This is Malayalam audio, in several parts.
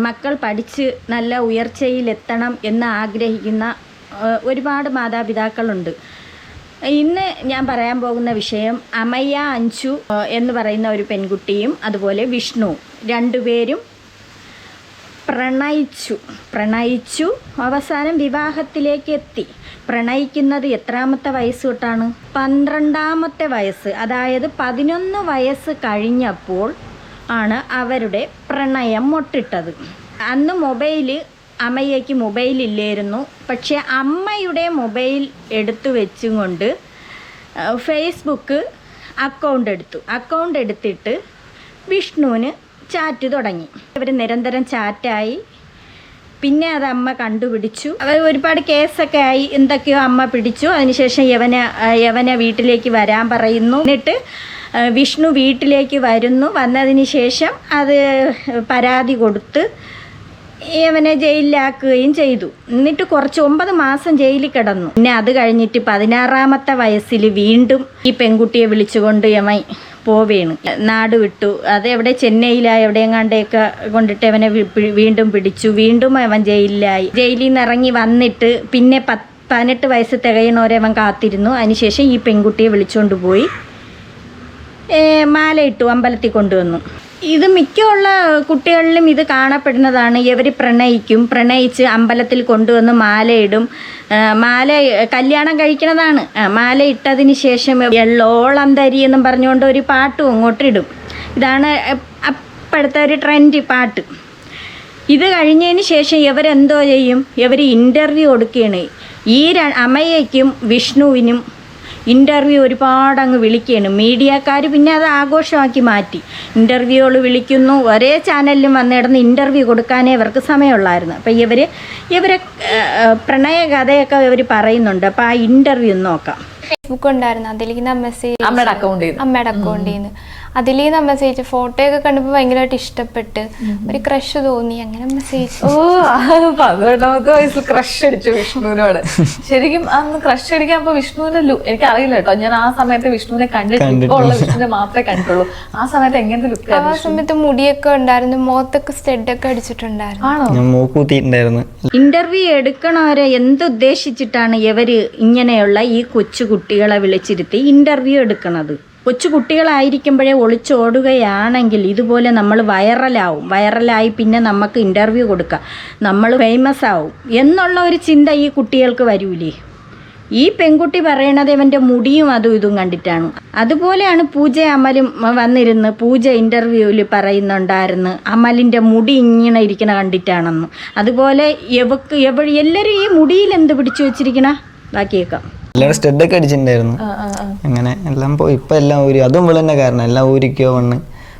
മക്കൾ പഠിച്ച് നല്ല ഉയർച്ചയിലെത്തണം എന്ന് ആഗ്രഹിക്കുന്ന ഒരുപാട് മാതാപിതാക്കളുണ്ട്. ഇന്ന് ഞാൻ പറയാൻ പോകുന്ന വിഷയം അമയ്യ അഞ്ചു എന്ന് പറയുന്ന ഒരു പെൺകുട്ടിയും അതുപോലെ വിഷ്ണു രണ്ടുപേരും പ്രണയിച്ചു അവസാനം വിവാഹത്തിലേക്ക് എത്തി. പ്രണയിക്കുന്നത് എത്രാമത്തെ വയസ്സ് തൊട്ടാണ്? 12ാമത്തെ വയസ്സ്. അതായത് 11 വയസ്സ് കഴിഞ്ഞപ്പോൾ ആണ് അവരുടെ പ്രണയം മൊട്ടിട്ടത്. അന്ന് അമ്മയ്ക്ക് മൊബൈലില്ലായിരുന്നു. പക്ഷേ അമ്മയുടെ മൊബൈൽ എടുത്തു വെച്ചും കൊണ്ട് ഫേസ്ബുക്ക് അക്കൗണ്ട് എടുത്തിട്ട് വിഷ്ണുവിന് ചാറ്റ് തുടങ്ങി. അവർ നിരന്തരം ചാറ്റായി. പിന്നെ അത് അമ്മ കണ്ടുപിടിച്ചു. അവർ ഒരുപാട് കേസൊക്കെ ആയി, എന്തൊക്കെയോ അമ്മ പിടിച്ചു. അതിനുശേഷം യവനെ വീട്ടിലേക്ക് വരാൻ പറയുന്നു. എന്നിട്ട് വിഷ്ണു വീട്ടിലേക്ക് വന്നതിന് ശേഷം അത് പരാതി കൊടുത്ത് യവനെ ജയിലിലാക്കുകയും ചെയ്തു. എന്നിട്ട് 9 മാസം ജയിലിൽ കിടന്നു. പിന്നെ അത് കഴിഞ്ഞിട്ട് 16ാമത്തെ വയസ്സിൽ വീണ്ടും ഈ പെൺകുട്ടിയെ വിളിച്ചുകൊണ്ട് യവൻ പോവേണ്, നാട് വിട്ടു. അത് എവിടെ ചെന്നൈയിലായി എവിടെയെങ്ങാണ്ടൊക്കെ കൊണ്ടിട്ട് അവനെ വീണ്ടും പിടിച്ചു. വീണ്ടും അവൻ ജയിലിലായി. ജയിലിൽ നിന്ന് ഇറങ്ങി വന്നിട്ട് പിന്നെ 18 വയസ്സ് തികയണവരെ അവൻ കാത്തിരുന്നു. അതിനുശേഷം ഈ പെൺകുട്ടിയെ വിളിച്ചുകൊണ്ട് പോയി മാലയിട്ടു, അമ്പലത്തിൽ കൊണ്ടുവന്നു. ഇത് മിക്കുള്ള കുട്ടികളിലും ഇത് കാണപ്പെടുന്നതാണ്. ഇവർ പ്രണയിച്ച് അമ്പലത്തിൽ കൊണ്ടുവന്ന് മാലയിടും. കല്യാണം കഴിക്കണതാണ്. മാല ഇട്ടതിന് ശേഷം എള്ളോളം തരി എന്നും പറഞ്ഞുകൊണ്ട് ഒരു പാട്ടും അങ്ങോട്ടിടും. ഇതാണ് അപ്പോഴത്തെ ഒരു ട്രെൻഡ് പാട്ട്. ഇത് കഴിഞ്ഞതിന് ശേഷം ഇവരെന്തോ ചെയ്യും? ഇവർ ഇൻ്റർവ്യൂ കൊടുക്കുകയാണ്. ഈ അമയ്യയ്ക്കും വിഷ്ണുവിനും ഇൻ്റർവ്യൂ ഒരുപാട് അങ്ങ് വിളിക്കുകയാണ് മീഡിയക്കാർ. പിന്നെ അത് ആഘോഷമാക്കി മാറ്റി. ഇൻ്റർവ്യൂകൾ വിളിക്കുന്നു. ഒരേ ചാനലിലും വന്നിടന്ന് ഇൻ്റർവ്യൂ കൊടുക്കാനേ ഇവർക്ക് സമയമുള്ളായിരുന്നു. അപ്പോൾ ഇവരെ പ്രണയ കഥയൊക്കെ ഇവർ പറയുന്നുണ്ട്. അപ്പോൾ ആ ഇൻ്റർവ്യൂ നോക്കാം. ഫേസ്ബുക്ക് ഉണ്ടായിരുന്നു. അതിലേക്ക് മെസ്സേജ് അമ്മയുടെ അക്കൗണ്ടിൽ നിന്ന് അതിലേക്ക് മെസ്സേജ് ഫോട്ടോയൊക്കെ കണ്ടപ്പോൾ ഭയങ്കരമായിട്ട് ഇഷ്ടപ്പെട്ട് ഒരു ക്രഷ് തോന്നി. അങ്ങനെ മെസ്സേജ് 12ാമത്തെ വയസ്സിൽ ക്രഷ് അടിച്ചു വിഷ്ണുവിനോട്. ശരിക്കും അന്ന് ക്രഷ് അടിക്കാൻ വിഷ്ണുവിന്റെ എനിക്ക് അറിയില്ല കേട്ടോ. ഞാൻ ആ സമയത്ത് വിഷ്ണുവിനെ കണ്ടിട്ടുള്ള വിഷ്ണുവിനെ മാത്രമേ കണ്ടിട്ടുള്ളൂ. ആ സമയത്ത് എങ്ങനത്തെ ലുക്ക്? ആ സമയത്ത് മുടിയൊക്കെ ഉണ്ടായിരുന്നു, മുഖത്തൊക്കെ സ്റ്റഡൊക്കെ അടിച്ചിട്ടുണ്ടായിരുന്നു. ഇന്റർവ്യൂ എടുക്കണവരെ എന്തുദ്ദേശിച്ചിട്ടാണ് ഇവര് ഇങ്ങനെയുള്ള ഈ കൊച്ചു കുട്ടികളെ വിളിച്ചിരുത്തി ഇന്റർവ്യൂ എടുക്കണത്? കൊച്ചു കുട്ടികളായിരിക്കുമ്പോഴേ ഒളിച്ചോടുകയാണെങ്കിൽ ഇതുപോലെ നമ്മൾ വൈറലായി പിന്നെ നമുക്ക് ഇൻ്റർവ്യൂ കൊടുക്കാം, നമ്മൾ ഫേമസ് ആവും എന്നുള്ള ഒരു ചിന്ത ഈ കുട്ടികൾക്ക് വരൂലേ? ഈ പെൺകുട്ടി പറയണത് ഇവൻ്റെ മുടിയും അതും ഇതും കണ്ടിട്ടാണ്. അതുപോലെയാണ് അമലും വന്നിരുന്ന് ഇൻ്റർവ്യൂവിൽ പറയുന്നുണ്ടായിരുന്നു അമലിൻ്റെ മുടി ഇങ്ങനെ ഇരിക്കണ കണ്ടിട്ടാണെന്ന്. അതുപോലെ എല്ലാവരും ഈ മുടിയിൽ എന്ത് പിടിച്ചു വെച്ചിരിക്കണ ബാക്കിയേക്കാം. എല്ലാവരും സ്റ്റഡൊക്കെ അടിച്ചിട്ടുണ്ടായിരുന്നു. അങ്ങനെ എല്ലാം പോയി. ഇപ്പൊ എല്ലാം ഊരി. അതും ഇവിടെ തന്നെ കാരണം എല്ലാം ഊരിക്കോ വണ്ണ്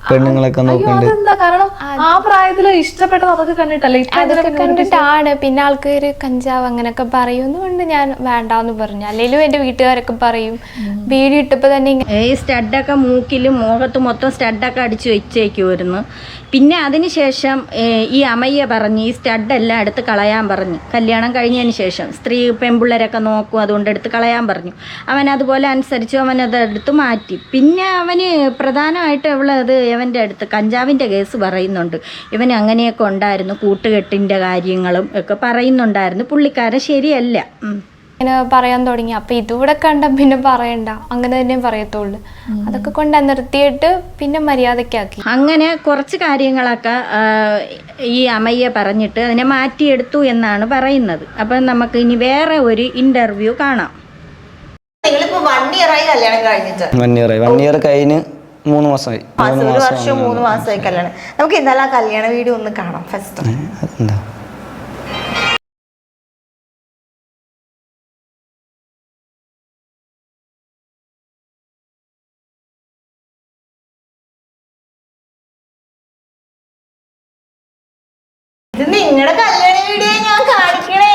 പെണ്ണുങ്ങളൊക്കെ നോക്കുന്നുണ്ട്. കാരണം ആ പ്രായത്തില് ഇഷ്ടപ്പെട്ടത് അതൊക്കെ കണ്ടിട്ടാണ്. പിന്നെ ആൾക്കാര് കഞ്ചാവ് അങ്ങനെയൊക്കെ പറയുന്നതുകൊണ്ട് ഞാൻ വേണ്ടാന്ന് പറഞ്ഞു. അല്ലെങ്കിലും എന്റെ വീട്ടുകാരൊക്കെ പറയും. വീഡിയോ ഇട്ടപ്പോ തന്നെ ഈ സ്റ്റഡൊക്കെ മൂക്കിലും മുഖത്ത് മൊത്തം സ്റ്റഡൊക്കെ അടിച്ചു വെച്ചേക്കുമായിരുന്നു. പിന്നെ അതിനുശേഷം ഈ അമയ്യ പറഞ്ഞ് ഈ സ്റ്റഡെല്ലാം എടുത്ത് കളയാൻ പറഞ്ഞു. കല്യാണം കഴിഞ്ഞതിന് ശേഷം പെൺപിള്ളേരൊക്കെ നോക്കും, അതുകൊണ്ട് എടുത്ത് കളയാൻ പറഞ്ഞു. അവൻ അതുപോലെ അനുസരിച്ചു. അവനത് എടുത്ത് മാറ്റി. പിന്നെ അവന് പ്രധാനമായിട്ട് ഇവൻ്റെ അടുത്ത് കഞ്ചാവിൻ്റെ കേസ് പറയുന്നുണ്ട്. ഇവൻ അങ്ങനെയൊക്കെ ഉണ്ടായിരുന്നു, കൂട്ടുകെട്ടിൻ്റെ കാര്യങ്ങളും ഒക്കെ പറയുന്നുണ്ടായിരുന്നു. പുള്ളിക്കാരൻ ശരിയല്ല ഇങ്ങനെ പറയാൻ തുടങ്ങി. അപ്പൊ ഇതുകൂടെ കണ്ട പിന്നെ പറയണ്ട, അങ്ങനെ തന്നെ പറയത്തുള്ളൂ. അതൊക്കെ കൊണ്ട് നിർത്തിയിട്ട് പിന്നെ മര്യാദക്കാക്കി. അങ്ങനെ കുറച്ച് കാര്യങ്ങളൊക്കെ ഈ അമയ്യ പറഞ്ഞിട്ട് അതിനെ മാറ്റിയെടുത്തു എന്നാണ് പറയുന്നത്. അപ്പം നമുക്ക് ഇനി വേറെ ഒരു ഇന്റർവ്യൂ കാണാം. നിങ്ങളിപ്പോ 1 ഇയറായി കല്യാണം കഴിഞ്ഞിട്ട്? 1 ഇയർ കഴിഞ്ഞ് 3 മാസമായി. 1 വർഷം 3 മാസമായി കല്യാണം. നമുക്ക് ഇന്നലെ ആ കല്യാണ വീഡിയോ ഒന്ന് കാണാം ഫസ്റ്റ്. ഇത് നിങ്ങളുടെ കല്യാണ വീഡിയോ ഞാൻ കാണിക്കണേ.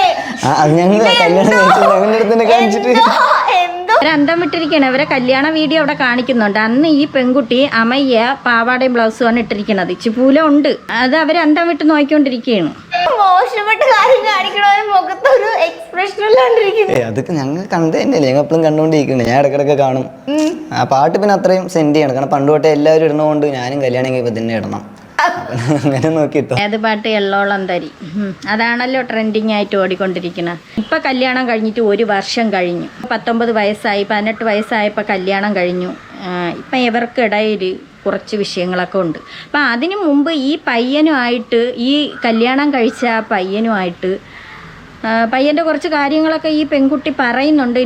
അന്തം വിട്ടിരിക്കുകയാണ്. അവരെ കല്യാണ വീഡിയോ അവിടെ കാണിക്കുന്നുണ്ട്. അന്ന് ഈ പെൺകുട്ടി അമയ്യ പാവാടയും ബ്ലൗസുമാണ് ഇട്ടിരിക്കുന്നത്. ചിപ്പൂല ഉണ്ട്. അത് അവർ അന്തം വിട്ട് നോക്കിക്കൊണ്ടിരിക്കുകയാണ്. മോശപ്പെട്ട കാര്യം കാണിക്കണവരും മുഖത്തൊരു എക്സ്പ്രഷൻ ഇല്ലാണ്ടിരിക്കുന്നു. അതൊക്കെ ഞങ്ങൾ കണ്ടു തന്നെയല്ലേ, ഞങ്ങൾ എപ്പോഴും കണ്ടുകൊണ്ടിരിക്കുന്നത്. ഞാൻ ഇടക്കിടക്ക് കാണും. ആ പാട്ട് പിന്നെ അത്രയും സെൻഡ് ചെയ്യണം. കാരണം പണ്ട് തൊട്ടേ എല്ലാവരും ഇടണോണ്ട് ഞാനും കല്യാണം കഴിയുമ്പോൾ തന്നെ ഇടണം. അങ്ങനെ നോക്കിട്ടോ. ഏത് പാട്ട്? എള്ളോളം തരി. അതാണല്ലോ ട്രെൻഡിങ് ആയിട്ട് ഓടിക്കൊണ്ടിരിക്കുന്നത്. ഇപ്പൊ കല്യാണം കഴിഞ്ഞിട്ട് 1 വർഷം കഴിഞ്ഞു. 19 വയസ്സായി, 18 വയസ്സായപ്പോൾ കല്യാണം കഴിഞ്ഞു. ഇപ്പം ഇവർക്കിടയിൽ കുറച്ച് വിഷയങ്ങളൊക്കെ ഉണ്ട്. അപ്പം അതിനു മുമ്പ് ഈ പയ്യനുമായിട്ട്, ഈ കല്യാണം കഴിച്ച ആ പയ്യനുമായിട്ട് പയ്യൻ്റെ കുറച്ച് കാര്യങ്ങളൊക്കെ ഈ പെൺകുട്ടി പറയുന്നുണ്ട്.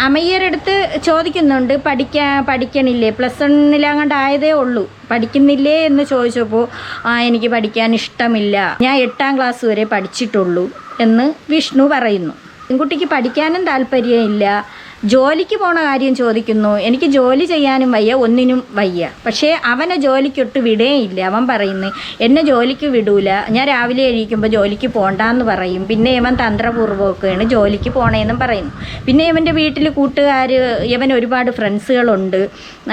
അമ്മയ്യരടുത്ത് ചോദിക്കുന്നുണ്ട്, പഠിക്കണില്ലേ, +1 ആയതേ ഉള്ളൂ, പഠിക്കുന്നില്ലേ എന്ന് ചോദിച്ചപ്പോൾ എനിക്ക് പഠിക്കാൻ ഇഷ്ടമില്ല, ഞാൻ 8ാം ക്ലാസ് വരെ പഠിച്ചിട്ടുള്ളൂ എന്ന് വിഷ്ണു പറയുന്നു. പെൺകുട്ടിക്ക് പഠിക്കാനും താല്പര്യമില്ല. ജോലിക്ക് പോണ കാര്യം ചോദിക്കുന്നു. എനിക്ക് ജോലി ചെയ്യാനും വയ്യ, ഒന്നിനും വയ്യ. പക്ഷേ അവനെ ജോലിക്കൊട്ട് വിടേയില്ല. അവൻ പറയുന്നു, എന്നെ ജോലിക്ക് വിടൂല, ഞാൻ രാവിലെ എണീക്കുമ്പോൾ ജോലിക്ക് പോണ്ടാന്ന് പറയും. പിന്നെ ഇവൻ തന്ത്രപൂർവ്വമൊക്കെയാണ് ജോലിക്ക് പോണേന്നും പറയുന്നു. പിന്നെ ഇവൻ്റെ വീട്ടിൽ കൂട്ടുകാർ, ഇവൻ ഒരുപാട് ഫ്രണ്ട്സുകളുണ്ട്.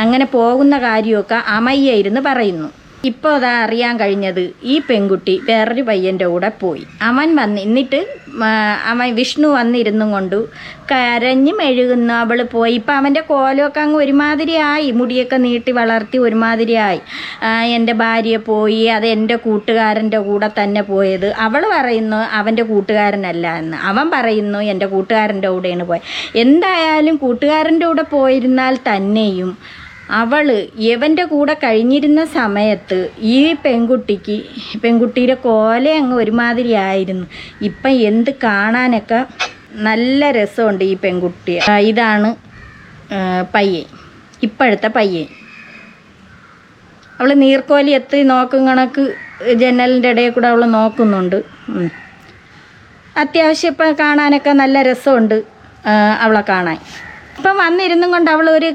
അങ്ങനെ പോകുന്ന കാര്യമൊക്കെ അമ്മയ്യ ഇരുന്ന് പറയുന്നു. ഇപ്പോൾ അതാ അറിയാൻ കഴിഞ്ഞത്, ഈ പെൺകുട്ടി വേറൊരു പയ്യൻ്റെ കൂടെ പോയി. എന്നിട്ട് വിഷ്ണു വന്നിരുന്നും കൊണ്ട് കരഞ്ഞ് മെഴുകുന്നു. അവൾ പോയി. ഇപ്പം അവൻ്റെ കോലമൊക്കെ അങ്ങ് ഒരുമാതിരി ആയി, മുടിയൊക്കെ നീട്ടി വളർത്തി ഒരുമാതിരി ആയി. എൻ്റെ ഭാര്യ പോയി, അത് എൻ്റെ കൂട്ടുകാരൻ്റെ കൂടെ തന്നെ പോയത്. അവൾ പറയുന്നു അവൻ്റെ കൂട്ടുകാരനല്ല എന്ന്. അവൻ പറയുന്നു എൻ്റെ കൂട്ടുകാരൻ്റെ കൂടെയാണ് പോയത്. എന്തായാലും കൂട്ടുകാരൻ്റെ കൂടെ പോയിരുന്നാൽ തന്നെയും അവൾ ഇവൻ്റെ കൂടെ കഴിഞ്ഞിരുന്ന സമയത്ത് ഈ പെൺകുട്ടിയുടെ കോല അങ്ങ് ഒരുമാതിരി ആയിരുന്നു. ഇപ്പം എന്ത് കാണാനൊക്കെ നല്ല രസമുണ്ട് ഈ പെൺകുട്ടി. ഇതാണ് പയ്യൻ, ഇപ്പോഴത്തെ പയ്യൻ. അവൾ നീർക്കോലി എത്തി നോക്കും കണക്ക് ജനലിൻ്റെ ഇടയിൽ കൂടെ അവൾ നോക്കുന്നുണ്ട്. അത്യാവശ്യം ഇപ്പം കാണാനൊക്കെ നല്ല രസമുണ്ട് അവളെ കാണാൻ. ഇപ്പം വന്നിരുന്നും കൊണ്ട് അവൾ ഒരു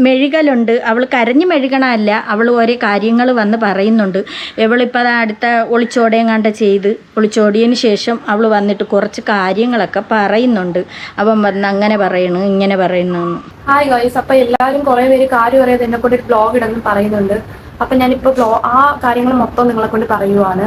മെഴുകലുണ്ട്. അവൾ കരഞ്ഞ് മെഴുകണമല്ല, അവൾ ഓരോ കാര്യങ്ങൾ വന്ന് പറയുന്നുണ്ട്. ഇവളിപ്പോൾ അടുത്ത ഒളിച്ചോടയും ചെയ്ത് ഒളിച്ചോടിയതിന് ശേഷം അവൾ വന്നിട്ട് കുറച്ച് കാര്യങ്ങളൊക്കെ പറയുന്നുണ്ട്. അവൻ വന്ന് അങ്ങനെ പറയണു, ഇങ്ങനെ പറയുന്നു. ഹായ് ഗൈസ്, അപ്പോൾ എല്ലാവരും കുറേ പേര് കാര്യം അറിയാതെ എന്നെ കൊണ്ട് ഒരു ബ്ലോഗ് ഇടുന്നു പറയുന്നുണ്ട്. അപ്പം ഞാനിപ്പോൾ ആ കാര്യങ്ങൾ മൊത്തം നിങ്ങളെ കൊണ്ട് പറയുവാണ്.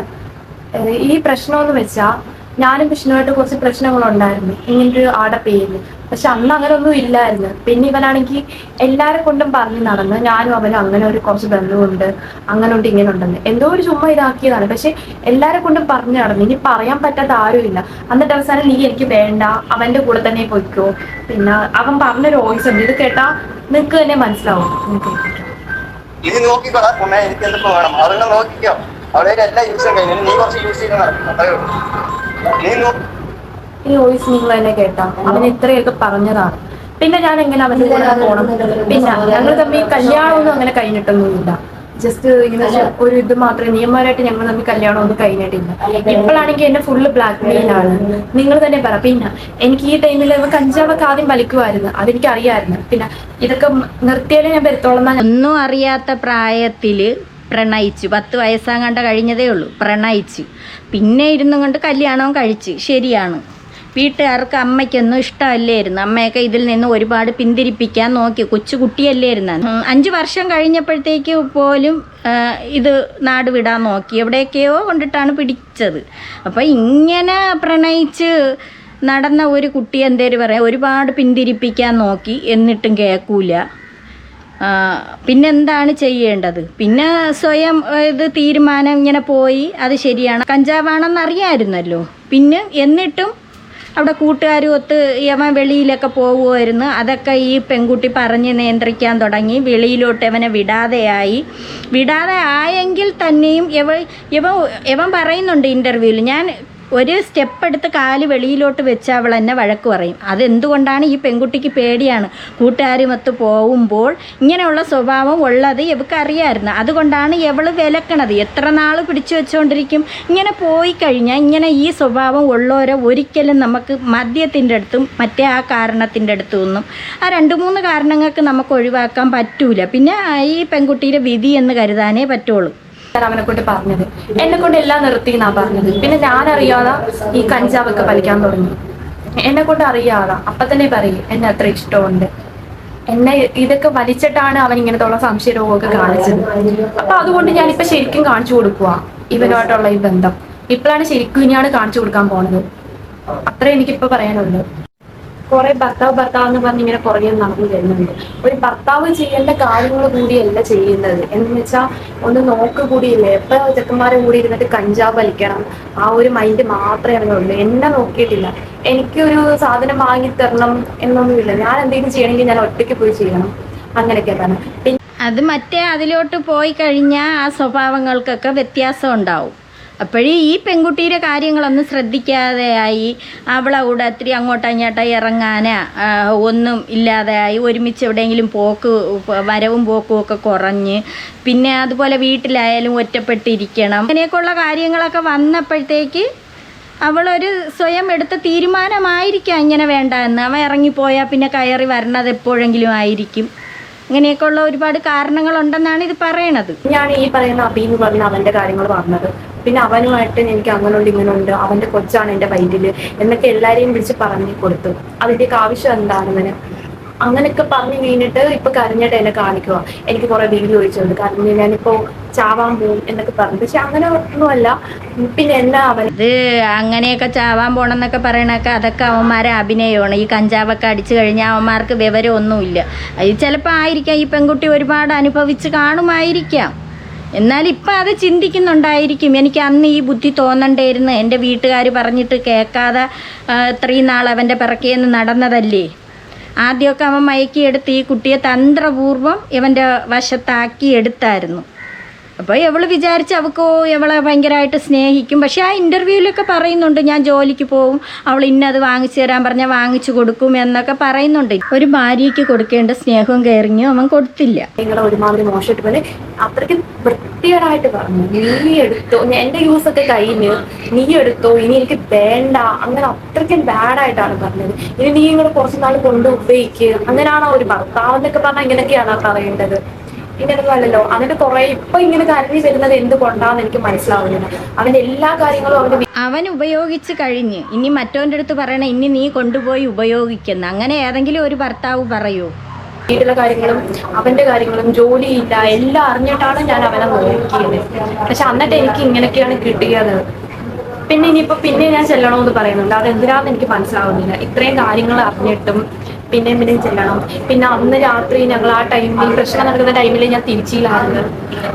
ഈ പ്രശ്നമെന്ന് വെച്ചാൽ ഞാനും വിഷ്ണുവായിട്ട് കുറച്ച് പ്രശ്നങ്ങളുണ്ടായിരുന്നു ഇങ്ങനൊരു ആടെ പേരിൽ. പക്ഷെ അന്ന് അങ്ങനെ ഒന്നും ഇല്ലായിരുന്നു. പിന്നെ ഇവനാണെങ്കിൽ എല്ലാവരെ കൊണ്ടും പറഞ്ഞു നടന്ന് ഞാനും അവനും അങ്ങനെ ഒരു കുറച്ച് ബന്ധമുണ്ട്, അങ്ങനെ ഉണ്ട്, ഇങ്ങനെ ഉണ്ടെന്ന് എന്തോ ഒരു ചുമ്മാ ഇതാക്കിയതാണ്. പക്ഷെ എല്ലാവരെ കൊണ്ടും പറഞ്ഞു നടന്നു. ഇനി പറയാൻ പറ്റാത്ത ആരുമില്ല. എന്നിട്ട് അവസാനം നീ എനിക്ക് വേണ്ട, അവൻ്റെ കൂടെ തന്നെ പൊയ്ക്കോ. പിന്നെ അവൻ പറഞ്ഞൊരു വോയിസ് ഉണ്ട്, ഇത് കേട്ടാ നിനക്ക് തന്നെ മനസ്സിലാവും. ഇത് നോക്കിക്കോളാം, എനിക്ക് എന്തൊക്കെ വേണം അതെല്ലാം നോക്കിക്കോ. അവിടെ എല്ലാം യൂസ് കഴിഞ്ഞു, നീ കുറച്ച് യൂസ് ചെയ്യണം. ഈ വോയിസ് നിങ്ങൾ തന്നെ കേട്ടാ അവൻ ഇത്രയൊക്കെ പറഞ്ഞതാണ്. പിന്നെ ഞാൻ എങ്ങനെ അവൻ്റെ കൂടെ പോകണം? പിന്നെ ഞങ്ങൾ തമ്മിൽ കല്യാണമൊന്നും അങ്ങനെ കഴിഞ്ഞിട്ടൊന്നുമില്ല. ജസ്റ്റ് ഇങ്ങനെ ഒരു ഇത് മാത്രമേ, നിയമപരമായിട്ട് ഞങ്ങൾ തമ്മിൽ കല്യാണമൊന്നും കഴിഞ്ഞിട്ടില്ല. ഇപ്പോഴാണെങ്കിൽ എന്നെ ഫുള്ള് ബ്ലാക്ക് മെയിലാണ്. നിങ്ങൾ തന്നെ പറ. പിന്നെ എനിക്ക് ഈ ടൈമിൽ കഞ്ചാവൊക്കെ ആദ്യം വലിക്കുമായിരുന്നു, അതെനിക്ക് അറിയാമായിരുന്നു. പിന്നെ ഇതൊക്കെ നിർത്തിയാലേ ഞാൻ വരത്തോളം. ഒന്നും അറിയാത്ത പ്രായത്തിൽ പ്രണയിച്ചു. 10 വയസ്സാകണ്ട കഴിഞ്ഞതേ ഉള്ളൂ. പ്രണയിച്ചു, പിന്നെ ഇരുന്നും കൊണ്ട് കല്യാണവും കഴിച്ച്. ശരിയാണ്, വീട്ടുകാർക്ക് അമ്മയ്ക്കൊന്നും ഇഷ്ടമല്ലായിരുന്നു. അമ്മയൊക്കെ ഇതിൽ നിന്ന് ഒരുപാട് പിന്തിരിപ്പിക്കാൻ നോക്കി. കൊച്ചുകുട്ടിയല്ലായിരുന്നു. 5 വർഷം കഴിഞ്ഞപ്പോഴത്തേക്ക് പോലും ഇത് നാട് വിടാൻ നോക്കി. എവിടെയൊക്കെയോ കൊണ്ടിട്ടാണ് പിടിച്ചത്. അപ്പോൾ ഇങ്ങനെ പ്രണയിച്ച് നടന്ന ഒരു കുട്ടി എന്തേലും പറയാം, ഒരുപാട് പിന്തിരിപ്പിക്കാൻ നോക്കി, എന്നിട്ടും കേൾക്കൂല. പിന്നെന്താണ് ചെയ്യേണ്ടത്? പിന്നെ സ്വയം ഇത് തീരുമാനം ഇങ്ങനെ പോയി. അത് ശരിയാണ്, കഞ്ചാവാണെന്ന് അറിയാമായിരുന്നല്ലോ. പിന്നെ എന്നിട്ടും അവിടെ കൂട്ടുകാരും ഒത്ത് യവൻ വെളിയിലൊക്കെ പോകുമായിരുന്നു. അതൊക്കെ ഈ പെൺകുട്ടി പറഞ്ഞ് നിയന്ത്രിക്കാൻ തുടങ്ങി. വെളിയിലോട്ട് അവനെ വിടാതെ ആയെങ്കിൽ തന്നെയും യവൻ പറയുന്നുണ്ട് ഇൻ്റർവ്യൂവിൽ, ഞാൻ ഒരു സ്റ്റെപ്പ് എടുത്ത് കാല് വെളിയിലോട്ട് വെച്ച് അവൾ എന്നെ വഴക്ക് പറയും. അതെന്തുകൊണ്ടാണ്? ഈ പെൺകുട്ടിക്ക് പേടിയാണ്. കൂട്ടുകാരുമൊത്ത് പോകുമ്പോൾ ഇങ്ങനെയുള്ള സ്വഭാവം ഉള്ളത് ഇവൾക്ക് അറിയാമായിരുന്നു. അതുകൊണ്ടാണ് ഇവൾ വിലക്കണത്. എത്ര നാൾ പിടിച്ചു വെച്ചുകൊണ്ടിരിക്കും? ഇങ്ങനെ പോയി കഴിഞ്ഞാൽ ഇങ്ങനെ ഈ സ്വഭാവം ഉള്ളവരെ ഒരിക്കലും നമുക്ക് മദ്യത്തിൻ്റെ അടുത്തും മറ്റേ ആ കാരണത്തിൻ്റെ അടുത്തും ഒന്നും, ആ 2-3 കാരണങ്ങൾക്ക് നമുക്ക് ഒഴിവാക്കാൻ പറ്റൂല. പിന്നെ ഈ പെൺകുട്ടിയുടെ വിധി എന്ന് കരുതാനേ പറ്റുള്ളൂ. അവനെ കൊണ്ട് പറഞ്ഞത് എന്നെ കൊണ്ട് എല്ലാം നിർത്തി എന്നാ പറഞ്ഞത്. പിന്നെ ഞാൻ അറിയാതെ ഈ കഞ്ചാവൊക്കെ വലിക്കാൻ തുടങ്ങി. എന്നെ കൊണ്ട് അറിയാതെ അപ്പൊ തന്നെ പറയും എന്നെ അത്ര ഇഷ്ടമുണ്ട്. എന്നെ ഇതൊക്കെ വലിച്ചിട്ടാണ് അവൻ ഇങ്ങനത്തെ സംശയരോഗമൊക്കെ കാണിച്ചത്. അപ്പൊ അതുകൊണ്ട് ഞാനിപ്പോ ശരിക്കും കാണിച്ചു കൊടുക്കുക ഇവനുമായിട്ടുള്ള ഈ ബന്ധം. ഇപ്പോഴാണ് ശരിക്കും ഇനിയാണ് കാണിച്ചു കൊടുക്കാൻ പോണത്. അത്രേ എനിക്കിപ്പോ പറയാനുള്ളൂ. കുറെ ഭർത്താവ് എന്ന് പറഞ്ഞ് ഇങ്ങനെ പുറകെ നടന്നു വരുന്നുണ്ട്. ഒരു ഭർത്താവ് ചെയ്യേണ്ട കാര്യങ്ങൾ കൂടിയല്ല ചെയ്യുന്നത്. എന്ന് വെച്ചാൽ ഒന്ന് നോക്ക് കൂടിയില്ലേ, എപ്പോ ചെക്കന്മാരെ കൂടി ഇരുന്നിട്ട് കഞ്ചാവ് വലിക്കണം, ആ ഒരു മൈൻഡ് മാത്രമേ അവനുള്ളൂ. എന്നെ നോക്കിയിട്ടില്ല. എനിക്കൊരു സാധനം വാങ്ങി തരണം എന്നൊന്നുമില്ല. ഞാൻ എന്തെങ്കിലും ചെയ്യണമെങ്കിൽ ഞാൻ ഒറ്റയ്ക്ക് പോയി ചെയ്യണം, അങ്ങനെയൊക്കെ തന്നെ. പിന്നെ അത് മറ്റേ അതിലോട്ട് പോയി കഴിഞ്ഞാൽ ആ സ്വഭാവങ്ങൾക്കൊക്കെ വ്യത്യാസം ഉണ്ടാവും. അപ്പോഴേ ഈ പെൺകുട്ടിയുടെ കാര്യങ്ങളൊന്നും ശ്രദ്ധിക്കാതെയായി, അവളെ കൂടെ ഒത്തിരി അങ്ങോട്ടോ ഇങ്ങോട്ടോ ഇറങ്ങാനോ ഒന്നും ഇല്ലാതെയായി, ഒരുമിച്ച് എവിടെയെങ്കിലും വരവും പോക്കും ഒക്കെ കുറഞ്ഞ്, പിന്നെ അതുപോലെ വീട്ടിലായാലും ഒറ്റപ്പെട്ടിരിക്കണം, അങ്ങനെയൊക്കെയുള്ള കാര്യങ്ങളൊക്കെ വന്നപ്പോഴത്തേക്ക് അവളൊരു സ്വയം എടുത്ത തീരുമാനമായിരിക്കാം ഇങ്ങനെ വേണ്ട എന്ന്. അവൻ ഇറങ്ങിപ്പോയാൽ പിന്നെ കയറി വരണത് എപ്പോഴെങ്കിലും ആയിരിക്കും. ഇങ്ങനെയൊക്കെയുള്ള ഒരുപാട് കാരണങ്ങളുണ്ടെന്നാണ് ഇത് പറയണത്. ഞാൻ ഈ പറയുന്ന അബീന്ന് പറഞ്ഞ അവന്റെ കാര്യങ്ങൾ പറഞ്ഞത്. പിന്നെ അവനുമായിട്ട് എനിക്ക് അങ്ങനെയുണ്ട് ഇങ്ങനെയുണ്ട്, അവന്റെ കൊച്ചാണ് എന്റെ വയറ്റില് എന്നൊക്കെ എല്ലാരെയും വിളിച്ച് പറഞ്ഞു കൊടുത്തു. അതിന്റെയൊക്കെ ആവശ്യം എന്താണെന്ന് അങ്ങനെയൊക്കെ പറഞ്ഞു കഴിഞ്ഞിട്ട് ഇപ്പൊ കരഞ്ഞിട്ട് എന്നെ കാണിക്കുക. എനിക്ക് കുറെ വീഡിയോ ചോദിച്ചുണ്ട്, കാരണം ഞാനിപ്പോ ചാവാൻ പോകും എന്നൊക്കെ പറഞ്ഞു. പക്ഷെ അങ്ങനെ ഒന്നുമല്ല. പിന്നെ എന്നാ ഇത് അങ്ങനെയൊക്കെ ചാവാൻ പോണെന്നൊക്കെ പറയണൊക്കെ അതൊക്കെ അവന്മാരെ അഭിനയമാണ്. ഈ കഞ്ചാവൊക്കെ അടിച്ചു കഴിഞ്ഞാൽ അവന്മാർക്ക് വിവരമൊന്നുമില്ല. അത് ചിലപ്പോൾ ആയിരിക്കാം ഈ പെൺകുട്ടി ഒരുപാട് അനുഭവിച്ച് കാണുമായിരിക്കാം. എന്നാൽ ഇപ്പം അത് ചിന്തിക്കുന്നുണ്ടായിരിക്കും. എനിക്ക് അന്ന് ഈ ബുദ്ധി തോന്നണ്ടായിരുന്നു, എൻ്റെ വീട്ടുകാർ പറഞ്ഞിട്ട് കേൾക്കാതെ ഇത്രയും നാൾ അവൻ്റെ പിറക്കേന്ന് നടന്നതല്ലേ. ആദ്യമൊക്കെ അവൻ മയക്കിയെടുത്ത് ഈ കുട്ടിയെ തന്ത്രപൂർവ്വം ഇവൻ്റെ വശത്താക്കി എടുത്തായിരുന്നു. അപ്പോൾ ഇവള് വിചാരിച്ച് അവൾക്കോ ഇവളെ ഭയങ്കരമായിട്ട് സ്നേഹിക്കും. പക്ഷെ ആ ഇൻ്റർവ്യൂവിലൊക്കെ പറയുന്നുണ്ട്, ഞാൻ ജോലിക്ക് പോവും, അവൾ ഇന്നത് വാങ്ങിച്ചു തരാൻ പറഞ്ഞാൽ വാങ്ങിച്ചു കൊടുക്കും എന്നൊക്കെ പറയുന്നുണ്ട്. ഒരു ഭാര്യയ്ക്ക് കൊടുക്കേണ്ട സ്നേഹവും കെയറിങ്ങും അവൻ കൊടുത്തില്ല. നിങ്ങളെ ഒരുമാതിരി മോശമായിട്ട് പോലെ അത്രയ്ക്ക് വൃത്തികേടായിട്ട് പറഞ്ഞു. നീ എടുത്തോ, എന്റെ യൂസ് ഒക്കെ കഴിഞ്ഞ്, നീ എടുത്തോ, ഇനി എനിക്ക് വേണ്ട, അങ്ങനെ അത്രയ്ക്കും ബാഡായിട്ടാണ് പറഞ്ഞത്. ഇനി നീ ഇങ്ങനെ കുറച്ച് നാൾ കൊണ്ട് ഉപയോഗിക്കുക, അങ്ങനെയാണോ ഒരു ഭർത്താവെന്നൊക്കെ പറഞ്ഞാൽ ഇങ്ങനെയൊക്കെയാണോ പറയേണ്ടത്? ഇങ്ങനൊന്നും അല്ലല്ലോ. എന്നിട്ട് കുറെ ഇപ്പൊ ഇങ്ങനെ കരഞ്ഞു വരുന്നത് എന്തുകൊണ്ടാന്ന് എനിക്ക് മനസ്സിലാവുന്നില്ല. അവന്റെ എല്ലാ കാര്യങ്ങളും അവൻ ഉപയോഗിച്ച് കഴിഞ്ഞ് ഇനി മറ്റവൻ്റെ അടുത്ത് പറയണ ഇനി നീ കൊണ്ടുപോയി ഉപയോഗിക്കുന്ന, അങ്ങനെ ഏതെങ്കിലും ഒരു ഭർത്താവ് പറയൂ? വീട്ടിലെ കാര്യങ്ങളും അവന്റെ കാര്യങ്ങളും ജോലിയില്ല എല്ലാം അറിഞ്ഞിട്ടാണ് ഞാൻ അവനെ നോക്കിയത്. പക്ഷെ എന്നിട്ട് എനിക്ക് ഇങ്ങനെയൊക്കെയാണ് കിട്ടിയത്. പിന്നെ ഇനിയിപ്പോ പിന്നെ ഞാൻ ചെല്ലണമെന്ന് പറയുന്നുണ്ട്. അതെന്തിനാന്ന് എനിക്ക് മനസ്സിലാവുന്നില്ല. ഇത്രയും കാര്യങ്ങൾ അറിഞ്ഞിട്ടും പിന്നെയും ചെല്ലണം. പിന്നെ അന്ന് രാത്രി ഞങ്ങൾ ആ ടൈമിൽ പ്രശ്നം നടക്കുന്ന ടൈമിൽ ഞാൻ തിരിച്ചില്ലായിരുന്നു.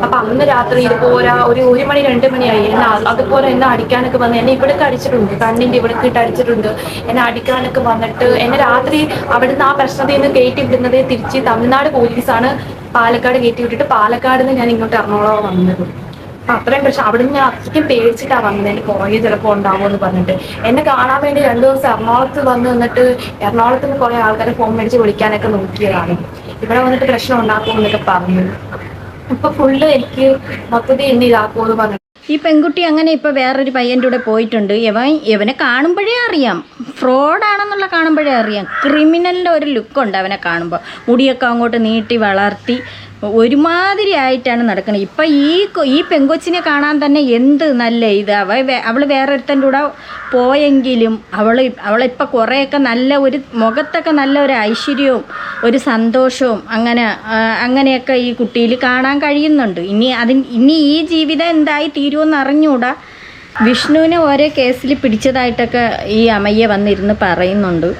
അപ്പൊ അന്ന് രാത്രി ഇതുപോലെ ഒരു 1 മണി 2 മണിയായി. അതുപോലെ എന്നെ അടിക്കാനൊക്കെ വന്ന് എന്നെ ഇവിടേക്ക് അടിച്ചിട്ടുണ്ട്, കണ്ണിന്റെ ഇവിടേക്ക് ഇട്ട് അടിച്ചിട്ടുണ്ട്. എന്നെ അടിക്കാനൊക്കെ വന്നിട്ട് എന്നെ രാത്രി അവിടുന്ന് ആ പ്രശ്നത്തിൽ നിന്ന് കയറ്റി വിടുന്നത് തിരിച്ച് തമിഴ്നാട് പോലീസാണ് പാലക്കാട് കയറ്റി വിട്ടിട്ട് പാലക്കാട് നിന്ന് ഞാൻ ഇങ്ങോട്ട് എറണാകുളം വന്നത്. അത്രയും പ്രശ്നം അവിടുന്ന് ഞാൻ അത്രയ്ക്കും പേടിച്ചിട്ടാണ് വന്നത്. എനിക്ക് പുറകെ ചിലപ്പോൾ ഉണ്ടാവുമെന്ന് പറഞ്ഞിട്ട് എന്നെ കാണാൻ വേണ്ടി 2 ദിവസം എറണാകുളത്ത് വന്ന് നിന്നിട്ട് എറണാകുളത്ത് നിന്ന് കുറെ ആൾക്കാരെ ഫോൺ മേടിച്ച് വിളിക്കാനൊക്കെ നോക്കിയതാണ്. ഇവിടെ വന്നിട്ട് പ്രശ്നം ഉണ്ടാക്കുമെന്നൊക്കെ പറഞ്ഞു. ഇപ്പൊ ഫുള്ള് എനിക്ക് മൊത്തത്തിൽ എന്നെ ഇതാക്കുമെന്ന് പറഞ്ഞു. ഈ പെൺകുട്ടി അങ്ങനെ ഇപ്പോൾ വേറൊരു പയ്യൻ്റെ കൂടെ പോയിട്ടുണ്ട്. ഇവനെ കാണുമ്പോഴേ അറിയാം ഫ്രോഡാണെന്നുള്ള, കാണുമ്പോഴേ അറിയാം. ക്രിമിനലിൻ്റെ ഒരു ലുക്കുണ്ട് അവനെ കാണുമ്പോൾ. മുടിയൊക്കെ അങ്ങോട്ട് നീട്ടി വളർത്തി ഒരുമാതിരി ആയിട്ടാണ് നടക്കുന്നത്. ഇപ്പം ഈ പെങ്കൊച്ചിനെ കാണാൻ തന്നെ എന്ത് നല്ല ഇത്. അവൾ വേറൊരുത്തൻ്റെ കൂടെ പോയെങ്കിലും അവളിപ്പോൾ കുറേയൊക്കെ നല്ല ഒരു മുഖത്തൊക്കെ നല്ല ഒരു ഐശ്വര്യവും ഒരു സന്തോഷവും അങ്ങനെയൊക്കെ ഈ കുട്ടിയിൽ കാണാൻ കഴിയുന്നുണ്ട്. ഇനി ഈ ജീവിതം എന്തായി തീരുമെന്ന് അറിഞ്ഞുകൂടാ. വിഷ്ണുവിനെ ഓരോ കേസിൽ പിടിച്ചതായിട്ടൊക്കെ ഈ അമ്മയ്യ വന്നിരുന്ന് പറയുന്നുണ്ട്.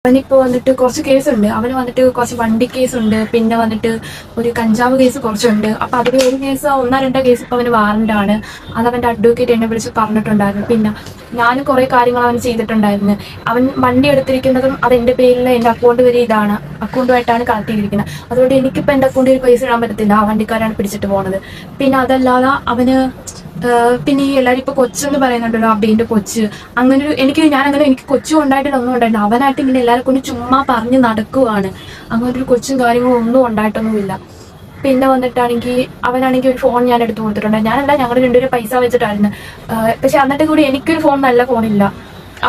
അവനിപ്പോ വന്നിട്ട് കുറച്ച് കേസുണ്ട്. അവന് വന്നിട്ട് കുറച്ച് വണ്ടി കേസുണ്ട്, പിന്നെ വന്നിട്ട് ഒരു കഞ്ചാവ് കേസ് കുറച്ചുണ്ട്. അപ്പൊ അതിൽ ഒരു കേസ് 1-2 കേസ് ഇപ്പൊ അവന് വാറണ്ടാണ്. അത് അവന്റെ അഡ്വക്കേറ്റ് എന്നെ വിളിച്ച് പറഞ്ഞിട്ടുണ്ടായിരുന്നു. പിന്നെ ഞാൻ കുറെ കാര്യങ്ങൾ അവൻ ചെയ്തിട്ടുണ്ടായിരുന്നു. അവൻ വണ്ടി എടുത്തിരിക്കുന്നതും അത് എന്റെ പേരിൽ എന്റെ അക്കൗണ്ട് വരെ ഇതാണ്, അക്കൗണ്ടുമായിട്ടാണ് കണക്ട് ചെയ്തിരിക്കുന്നത്. അതുകൊണ്ട് എനിക്കിപ്പോ എന്റെ അക്കൗണ്ടിൽ പൈസ ഇടാൻ പറ്റത്തില്ല, ആ വണ്ടിക്കാരാണ് പിടിച്ചിട്ട് പോണത്. പിന്നെ അതല്ലാതെ അവന് പിന്നെ ഈ എല്ലാവരും ഇപ്പൊ കൊച്ചെന്ന് പറയുന്നുണ്ടല്ലോ, അബീന്റെ കൊച്ച്. അങ്ങനെ എനിക്ക് കൊച്ചും ഉണ്ടായിട്ടില്ല, ഒന്നും ഉണ്ടായിട്ടില്ല. അവനായിട്ട് ഇങ്ങനെ എല്ലാവരെ കൊണ്ട് ചുമ്മാ പറഞ്ഞ് നടക്കുവാണ്. അങ്ങനെ ഒരു കൊച്ചും കാര്യങ്ങളും ഒന്നും ഉണ്ടായിട്ടൊന്നുമില്ല. പിന്നെ വന്നിട്ടാണെങ്കിൽ അവനാണെങ്കിൽ ഒരു ഫോൺ ഞാൻ എടുത്തു കൊടുത്തിട്ടുണ്ട്. ഞങ്ങൾ 2 പേരും പൈസ വെച്ചിട്ടായിരുന്നു. പക്ഷെ എന്നിട്ട് കൂടി എനിക്കൊരു ഫോൺ, നല്ല ഫോണില്ല.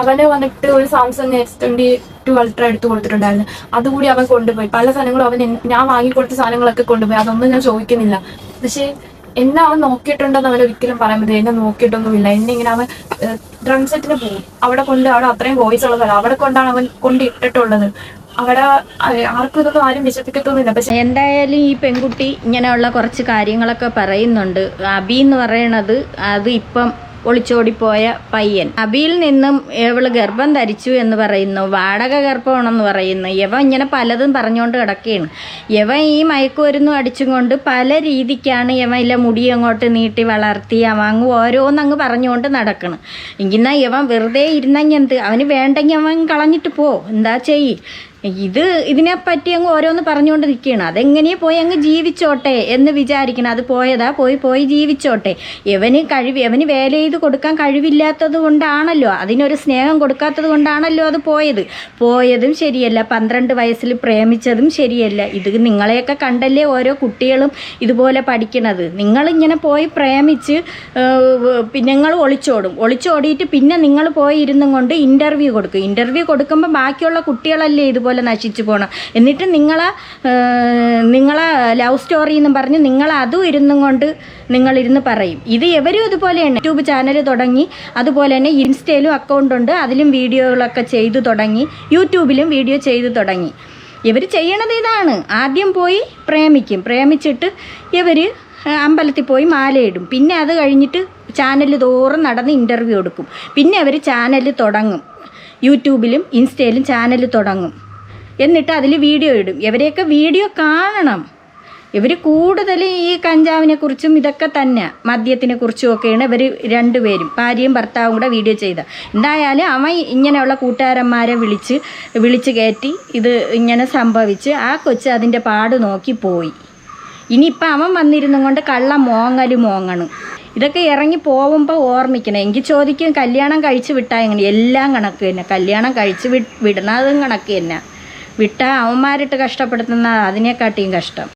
അവന് വന്നിട്ട് ഒരു സാംസങ് S22 Ultra എടുത്തു കൊടുത്തിട്ടുണ്ടായിരുന്നു. അതുകൂടി അവൻ കൊണ്ടുപോയി. പല സാധനങ്ങളും ഞാൻ വാങ്ങിക്കൊടുത്ത സാധനങ്ങളൊക്കെ കൊണ്ടുപോയി. അതൊന്നും ഞാൻ ചോദിക്കുന്നില്ല. പക്ഷെ എന്നെ അവൻ നോക്കിയിട്ടുണ്ടെന്ന് അവൻ ഒരിക്കലും പറയാൻ പറ്റില്ല. എന്നെ നോക്കിയിട്ടൊന്നുമില്ല. എന്നെ ഇങ്ങനെ അവൻ ഡ്രം സെറ്റിന് പോകും, അവിടെ അത്രയും വോയിസ് ഉള്ള സ്ഥലം, അവിടെ കൊണ്ടാണ് അവൻ കൊണ്ടിട്ടിട്ടുള്ളത്. അവിടെ ആർക്കും ഇതൊന്നും ആരും വിശ്വസിക്കത്തൊന്നുമില്ല. പക്ഷെ എന്തായാലും ഈ പെൺകുട്ടി ഇങ്ങനെയുള്ള കുറച്ച് കാര്യങ്ങളൊക്കെ പറയുന്നുണ്ട്. അബി എന്ന് പറയണത് അത് ഇപ്പം ഒളിച്ചോടിപ്പോയ പയ്യൻ. അബിയിൽ നിന്നും ഇവള് ഗർഭം ധരിച്ചു എന്ന് പറയുന്നു, വാടക ഗർഭമാണെന്ന് പറയുന്നു. ഇവൻ ഇങ്ങനെ പലതും പറഞ്ഞുകൊണ്ട് കിടക്കുകയാണ്. ഇവൻ ഈ മയക്കുമരുന്നും അടിച്ചും കൊണ്ട് പല രീതിക്കാണ് ഇവൻ ഇല്ല മുടി അങ്ങോട്ട് നീട്ടി വളർത്തി അവൻ ഓരോന്നങ്ങ് പറഞ്ഞുകൊണ്ട് നടക്കണം. എങ്കിന്നാ ഇവൻ വെറുതെ ഇരുന്നെങ്കിൽ എന്ത്, അവന് വേണ്ടെങ്കിൽ അവൻ കളഞ്ഞിട്ട് പോ, എന്താ ചെയ്യ്. ഇതിനെപ്പറ്റി അങ്ങ് ഓരോന്ന് പറഞ്ഞുകൊണ്ട് നിൽക്കുകയാണ്. അതെങ്ങനെയാ പോയി അങ്ങ് ജീവിച്ചോട്ടെ എന്ന് വിചാരിക്കണം. അത് പോയതാ പോയി ജീവിച്ചോട്ടെ. അവന് വേല ചെയ്ത് കൊടുക്കാൻ കഴിവില്ലാത്തത് കൊണ്ടാണല്ലോ, അതിനൊരു സ്നേഹം കൊടുക്കാത്തത് കൊണ്ടാണല്ലോ അത് പോയതും ശരിയല്ല. 12 വയസ്സിൽ പ്രേമിച്ചതും ശരിയല്ല. ഇത് നിങ്ങളെയൊക്കെ കണ്ടല്ലേ ഓരോ കുട്ടികളും ഇതുപോലെ പഠിക്കണത്. നിങ്ങളിങ്ങനെ പോയി പ്രേമിച്ച് പിന്നെ നിങ്ങൾ ഒളിച്ചോടിയിട്ട് പിന്നെ നിങ്ങൾ പോയി ഇരുന്നും കൊണ്ട് ഇൻ്റർവ്യൂ കൊടുക്കുമ്പോൾ ബാക്കിയുള്ള കുട്ടികളല്ലേ ഇതുപോലെ നശിച്ചു പോകണം. എന്നിട്ട് നിങ്ങളെ ലവ് സ്റ്റോറി എന്നും പറഞ്ഞ് നിങ്ങൾ അതും ഇരുന്നും കൊണ്ട് നിങ്ങളിരുന്ന് പറയും. ഇത് ഇവരും ഇതുപോലെയാണ്. യൂട്യൂബ് ചാനൽ തുടങ്ങി, അതുപോലെ തന്നെ ഇൻസ്റ്റയിലും അക്കൗണ്ട് ഉണ്ട്, അതിലും വീഡിയോകളൊക്കെ ചെയ്തു തുടങ്ങി, യൂട്യൂബിലും വീഡിയോ ചെയ്തു തുടങ്ങി. ഇവർ ചെയ്യണത് ഇതാണ്. ആദ്യം പോയി പ്രേമിച്ചിട്ട് ഇവർ അമ്പലത്തിൽ പോയി മാലയിടും. പിന്നെ അത് കഴിഞ്ഞിട്ട് ചാനൽ തോറും നടന്ന് ഇൻ്റർവ്യൂ കൊടുക്കും. പിന്നെ അവർ ചാനൽ തുടങ്ങും, യൂട്യൂബിലും ഇൻസ്റ്റയിലും ചാനൽ തുടങ്ങും. എന്നിട്ട് അതിൽ വീഡിയോ ഇടും. ഇവരെയൊക്കെ വീഡിയോ കാണണം. ഇവർ കൂടുതൽ ഈ കഞ്ചാവിനെക്കുറിച്ചും ഇതൊക്കെ തന്നെ മദ്യത്തിനെ കുറിച്ചും ഒക്കെയാണ് ഇവർ രണ്ടുപേരും, ഭാര്യയും ഭർത്താവും കൂടെ വീഡിയോ ചെയ്ത. എന്തായാലും അവൻ ഇങ്ങനെയുള്ള കൂട്ടുകാരന്മാരെ വിളിച്ച് കയറ്റി ഇത് ഇങ്ങനെ സംഭവിച്ച് ആ കൊച്ച് അതിൻ്റെ പാട് നോക്കി പോയി. ഇനിയിപ്പോൾ അവൻ വന്നിരുന്നും കൊണ്ട് മോങ്ങണം. ഇതൊക്കെ ഇറങ്ങി പോകുമ്പോൾ ഓർമ്മിക്കണം. എങ്കിൽ ചോദിക്കും കല്യാണം കഴിച്ച് വിട്ടാൽ എങ്ങനെ? എല്ലാം കണക്ക് തന്നെ. കല്യാണം കഴിച്ച് വിടണതും കണക്ക് തന്നെ. വിട്ടാൽ അവന്മാരിട്ട് കഷ്ടപ്പെടുത്തുന്ന അതിനെക്കാട്ടിയും കഷ്ടം.